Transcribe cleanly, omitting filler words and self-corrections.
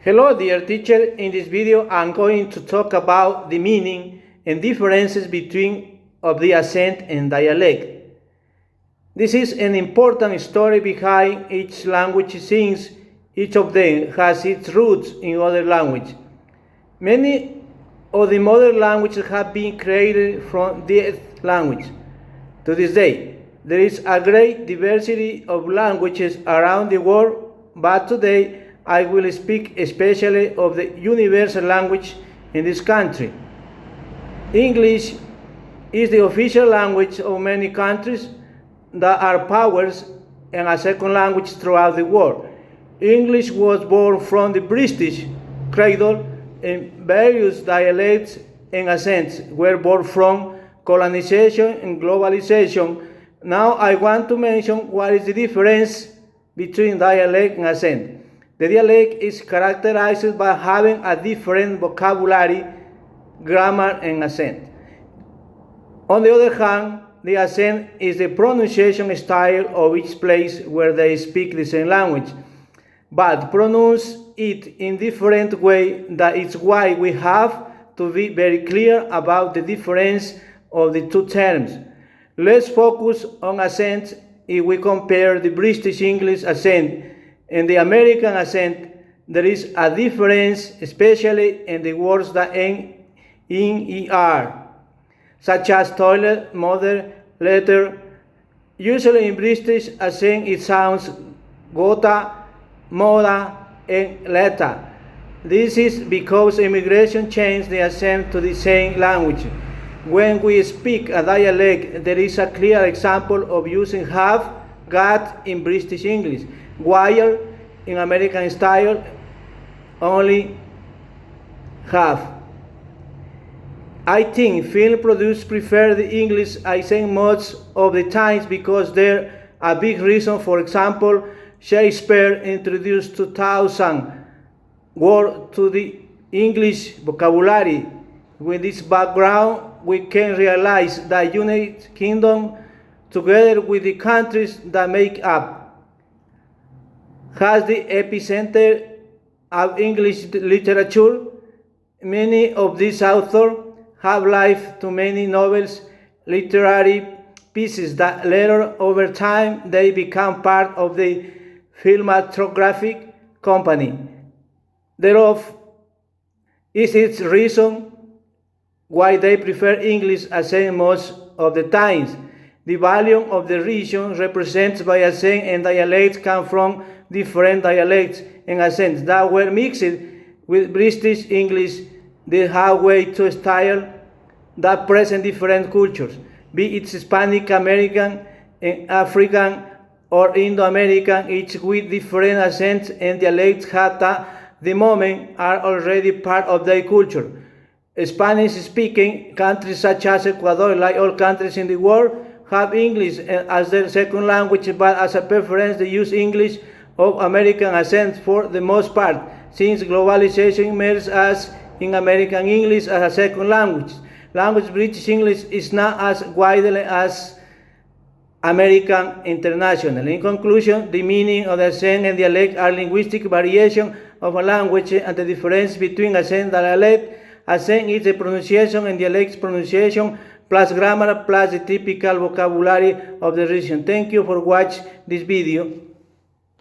Hello dear teacher, in this video I'm going to talk about the meaning and differences between of the accent and dialect. This is an important story behind each language since each of them has its roots in other language. Many of the modern languages have been created from this language. To this day, there is a great diversity of languages around the world, but today I will speak especially of the universal language in this country. English is the official language of many countries that are powers and a second language throughout the world. English was born from the British cradle, and various dialects and accents were born from colonization and globalization. Now I want to mention what is the difference between dialect and accent. The dialect is characterized by having a different vocabulary, grammar, and accent. On the other hand, the accent is the pronunciation style of each place where they speak the same language, but pronounce it in different way. That is why we have to be very clear about the difference of the two terms. Let's focus on accent. If we compare the British English accent and the American accent, there is a difference, especially in the words that end in er, such as toilet, mother, letter. Usually in British accent it sounds gota, moda, and letter. This is because immigration changed the accent to the same language. When we speak a dialect, there is a clear example of using have, got in British English, while in American style only have. I think film producers prefer the English accent most of the times because they're a big reason. For example, Shakespeare introduced 2,000 words to the English vocabulary. With this background, we can realize that United Kingdom, together with the countries that make up, has the epicenter of English literature. Many of these authors have lived to many novels, literary pieces that later over time they become part of the cinematographic company. Thereof is its reason why they prefer English accent most of the times. The volume of the region represented by accent and dialect come from different dialects and accents that were mixed with British English. They have way to style that present different cultures, be it Hispanic American, African, or Indo-American, each with different accents and dialects at the moment are already part of their culture. Spanish-speaking countries such as Ecuador, like all countries in the world, have English as their second language, but as a preference they use English of American accent for the most part, since globalization immerses us in American English as a second language. British English is not as widely as American International. In conclusion, the meaning of the accent and dialect are linguistic variation of a language, and the difference between accent and dialect. Accent is the pronunciation and dialect pronunciation plus grammar plus the typical vocabulary of the region. Thank you for watching this video.